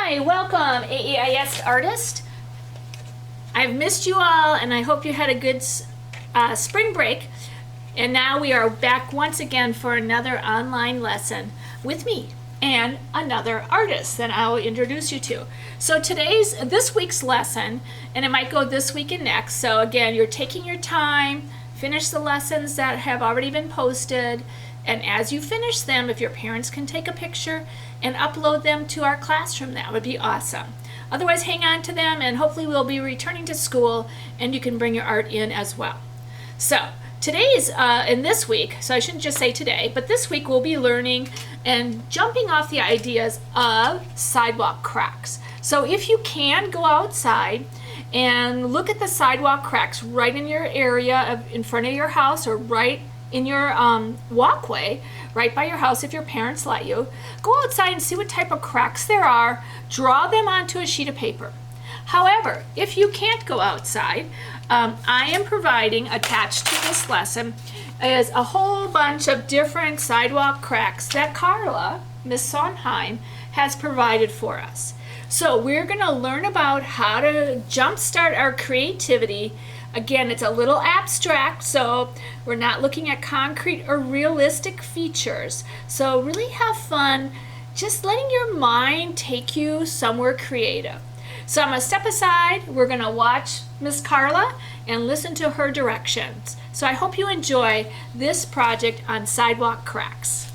Hi, welcome AEIS artist. I've missed you all and I hope you had a good spring break. And now we are back once again for another online lesson with me and another artist that I'll introduce you to. So this week's lesson, and it might go this week and next. So again, you're taking your time, finish the lessons that have already been posted. And as you finish them, if your parents can take a picture and upload them to our classroom, that would be awesome. Otherwise, hang on to them and hopefully we'll be returning to school and you can bring your art in as well. So today's, in this week, so I shouldn't just say today, but this week we'll be learning and jumping off the ideas of sidewalk cracks. So if you can, go outside and look at the sidewalk cracks right in your area in front of your house or right in your walkway, right by your house if your parents let you. Go outside and see what type of cracks there are. Draw them onto a sheet of paper. However, if you can't go outside, I am providing, attached to this lesson, is a whole bunch of different sidewalk cracks that Carla, Miss Sondheim, has provided for us. So we're going to learn about how to jumpstart our creativity. Again, it's a little abstract, so we're not looking at concrete or realistic features. So really have fun just letting your mind take you somewhere creative. So I'm going to step aside. We're going to watch Miss Carla and listen to her directions. So I hope you enjoy this project on sidewalk cracks.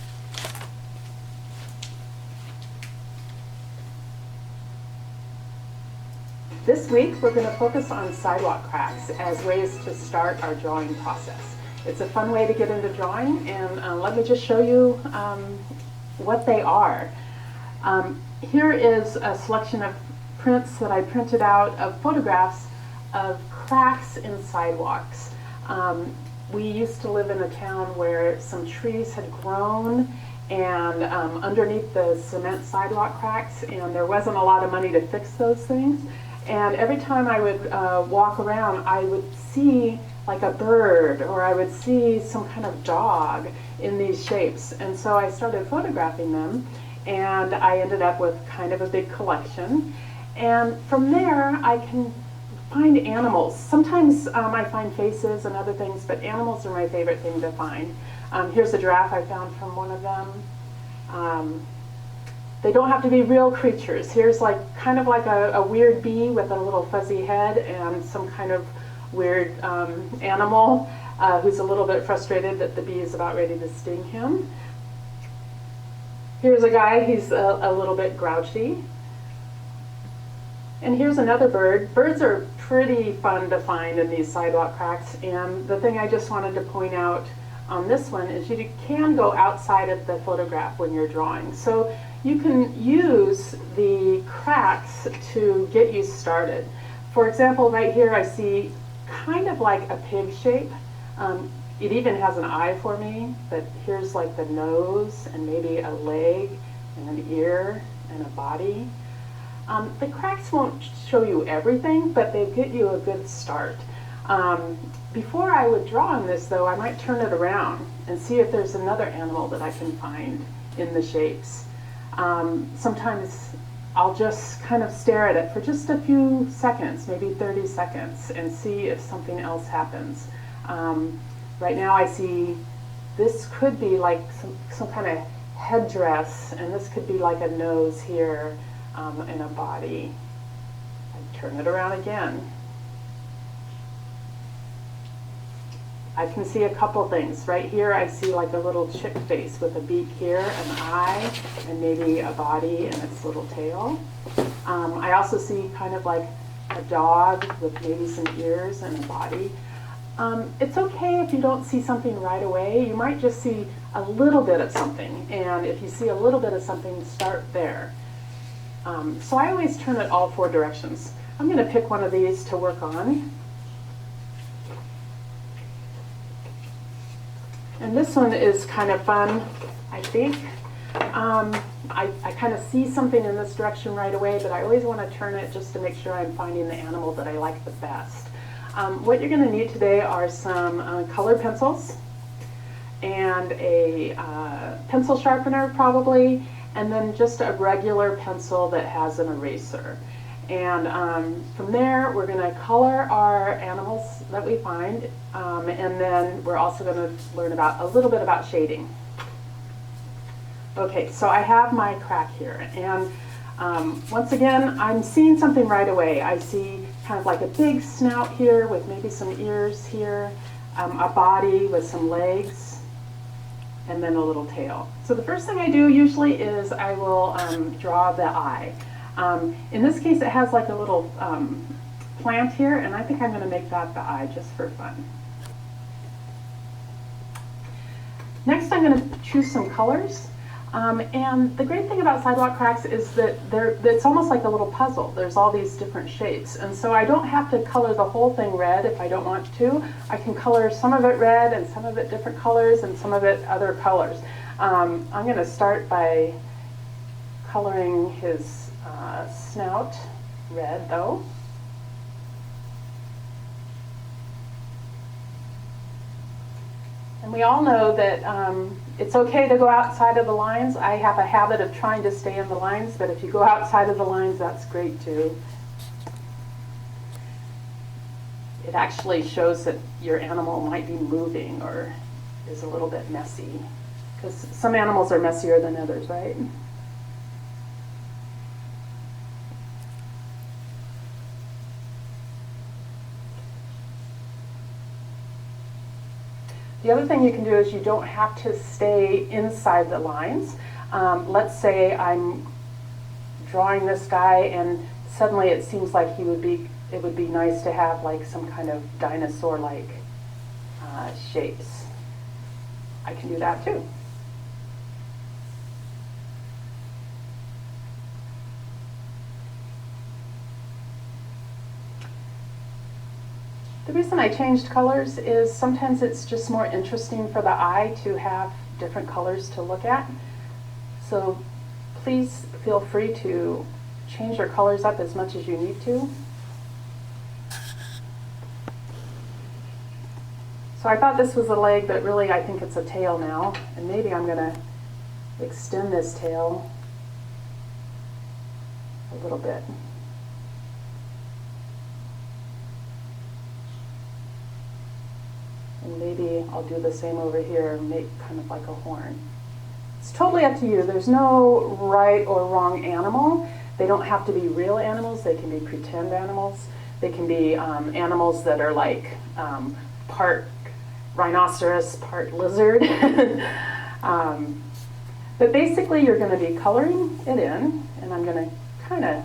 This week, we're going to focus on sidewalk cracks as ways to start our drawing process. It's a fun way to get into drawing, and let me just show you what they are. Here is a selection of prints that I printed out of photographs of cracks in sidewalks. We used to live in a town where some trees had grown and underneath the cement sidewalk cracks, and there wasn't a lot of money to fix those things. And every time I would walk around, I would see like a bird or I would see some kind of dog in these shapes. And so I started photographing them and I ended up with kind of a big collection. And from there, I can find animals. Sometimes I find faces and other things, but animals are my favorite thing to find. Here's a giraffe I found from one of them. They don't have to be real creatures. Here's kind of like a weird bee with a little fuzzy head and some kind of weird animal who's a little bit frustrated that the bee is about ready to sting him. Here's a guy, he's a little bit grouchy. And here's another bird. Birds are pretty fun to find in these sidewalk cracks, and the thing I just wanted to point out on this one is you can go outside of the photograph when you're drawing. So you can use the cracks to get you started. For example, right here I see kind of like a pig shape. It even has an eye for me, but here's like the nose and maybe a leg and an ear and a body. The cracks won't show you everything, but they get you a good start. Before I would draw on this though, I might turn it around and see if there's another animal that I can find in the shapes. Sometimes I'll just kind of stare at it for just a few seconds, maybe 30 seconds, and see if something else happens. Right now I see this could be like some kind of headdress, and this could be like a nose here and a body. I turn it around again. I can see a couple things. Right here I see like a little chick face with a beak here, an eye, and maybe a body and its little tail. I also see kind of like a dog with maybe some ears and a body. It's okay if you don't see something right away. You might just see a little bit of something, and if you see a little bit of something, start there. So I always turn it all four directions. I'm going to pick one of these to work on. And this one is kind of fun, I think. I kind of see something in this direction right away, but I always want to turn it just to make sure I'm finding the animal that I like the best. What you're going to need today are some colored pencils and a pencil sharpener probably, and then just a regular pencil that has an eraser. And from there, we're going to color our animals that we find, and then we're also going to learn about a little bit about shading. Okay, so I have my crack here, and once again, I'm seeing something right away. I see kind of like a big snout here with maybe some ears here, a body with some legs, and then a little tail. So the first thing I do usually is I will draw the eye. In this case, it has like a little plant here, and I think I'm going to make that the eye just for fun. Next, I'm going to choose some colors. And the great thing about sidewalk cracks is that it's almost like a little puzzle. There's all these different shapes. And so I don't have to color the whole thing red if I don't want to. I can color some of it red and some of it different colors and some of it other colors. I'm going to start by coloring his snout red, though. And we all know that it's okay to go outside of the lines. I have a habit of trying to stay in the lines, but if you go outside of the lines, that's great too. It actually shows that your animal might be moving or is a little bit messy, because some animals are messier than others, right? The other thing you can do is you don't have to stay inside the lines. Let's say I'm drawing this guy and suddenly it seems like it would be nice to have like some kind of dinosaur-like shapes. I can do that too. The reason I changed colors is sometimes it's just more interesting for the eye to have different colors to look at. So please feel free to change your colors up as much as you need to. So I thought this was a leg, but really I think it's a tail now. And maybe I'm going to extend this tail a little bit. And maybe I'll do the same over here and make kind of like a horn. It's totally up to you. There's no right or wrong animal. They don't have to be real animals. They can be pretend animals. They can be animals that are like part rhinoceros, part lizard. But basically you're going to be coloring it in, and I'm going to kind of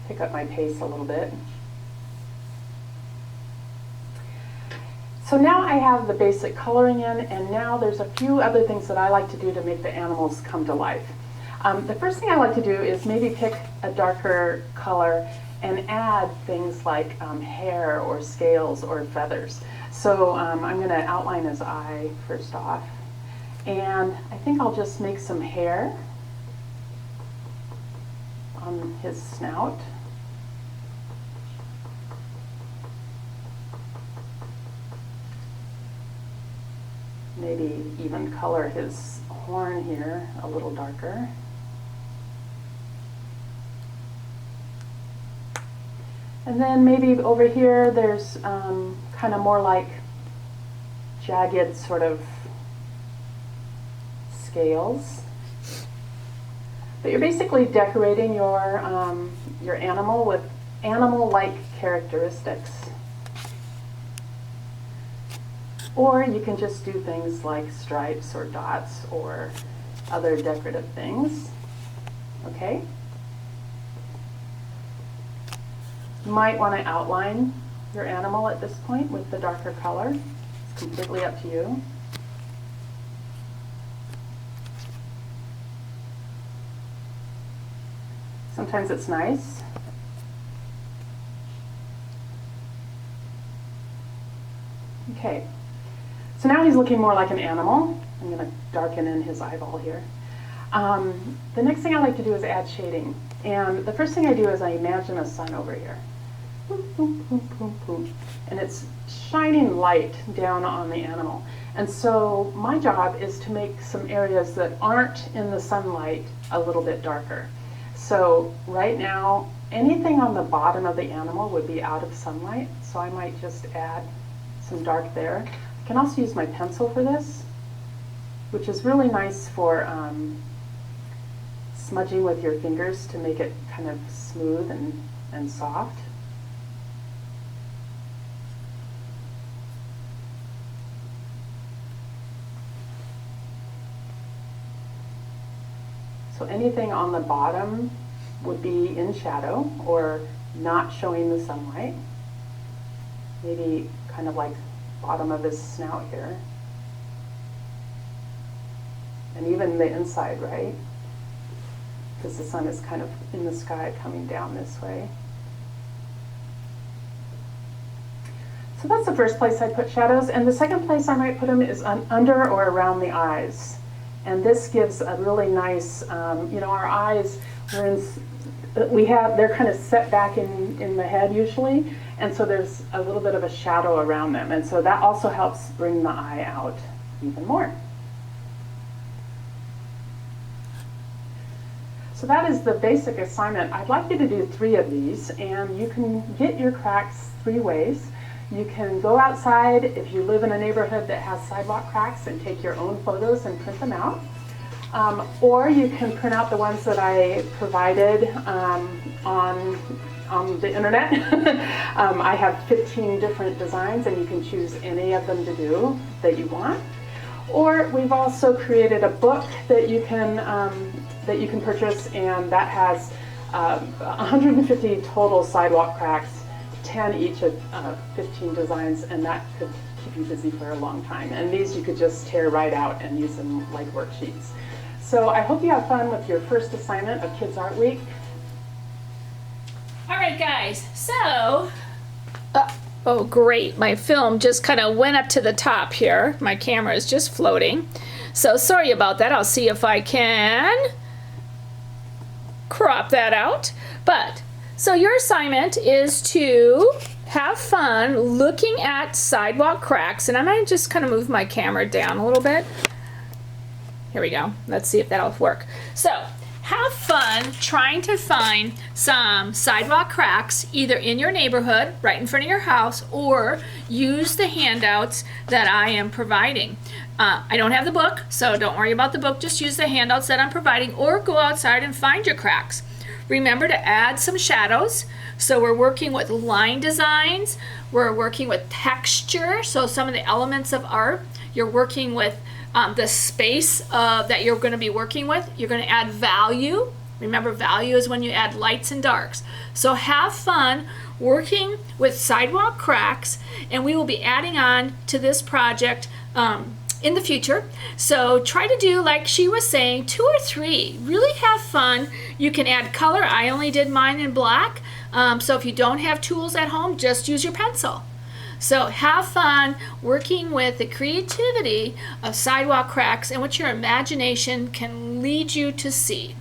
pick up my pace a little bit. So now I have the basic coloring in, and now there's a few other things that I like to do to make the animals come to life. The first thing I like to do is maybe pick a darker color and add things like hair or scales or feathers. So I'm going to outline his eye first off, and I think I'll just make some hair on his snout. Maybe even color his horn here a little darker. And then maybe over here there's kind of more like jagged sort of scales. But you're basically decorating your animal with animal-like characteristics. Or you can just do things like stripes or dots or other decorative things. Okay? You might want to outline your animal at this point with the darker color. It's completely up to you. Sometimes it's nice. Okay. So now he's looking more like an animal. I'm going to darken in his eyeball here. The next thing I like to do is add shading. And the first thing I do is I imagine a sun over here. boom, boom, boom, boom, boom. And it's shining light down on the animal. And so my job is to make some areas that aren't in the sunlight a little bit darker. So right now, anything on the bottom of the animal would be out of sunlight, so I might just add some dark there. I can also use my pencil for this, which is really nice for smudging with your fingers to make it kind of smooth and soft. So anything on the bottom would be in shadow or not showing the sunlight. Maybe kind of like bottom of his snout here. And even the inside, right? Because the sun is kind of in the sky coming down this way. So that's the first place I put shadows. And the second place I might put them is under or around the eyes. And this gives a really nice, our eyes, they're kind of set back in the head usually, and so there's a little bit of a shadow around them, and so that also helps bring the eye out even more. So that is the basic assignment. I'd like you to do 3 of these, and you can get your cracks 3 ways. You can go outside if you live in a neighborhood that has sidewalk cracks and take your own photos and print them out. Or you can print out the ones that I provided on the internet. I have 15 different designs, and you can choose any of them to do that you want. Or we've also created a book that you can purchase, and that has 150 total sidewalk cracks, 10 each of 15 designs, and that could keep you busy for a long time. And these you could just tear right out and use them like worksheets. So I hope you have fun with your first assignment of Kids Art Week. All right, guys, so, oh great, my film just kind of went up to the top here. My camera is just floating. So sorry about that. I'll see if I can crop that out. But, so your assignment is to have fun looking at sidewalk cracks. And I'm going to just kind of move my camera down a little bit. Here we go. Let's see if that'll work. So, have fun trying to find some sidewalk cracks either in your neighborhood, right in front of your house, or use the handouts that I am providing. I don't have the book, so don't worry about the book. Just use the handouts that I'm providing, or go outside and find your cracks. Remember to add some shadows. So we're working with line designs. We're working with texture. So some of the elements of art. You're working with the space that you're going to be working with. You're going to add value. Remember, value is when you add lights and darks. So have fun working with sidewalk cracks, and we will be adding on to this project in the future. So try to do, like she was saying, 2 or 3. Really have fun. You can add color. I only did mine in black. So if you don't have tools at home, just use your pencil. So have fun working with the creativity of sidewalk cracks and what your imagination can lead you to see.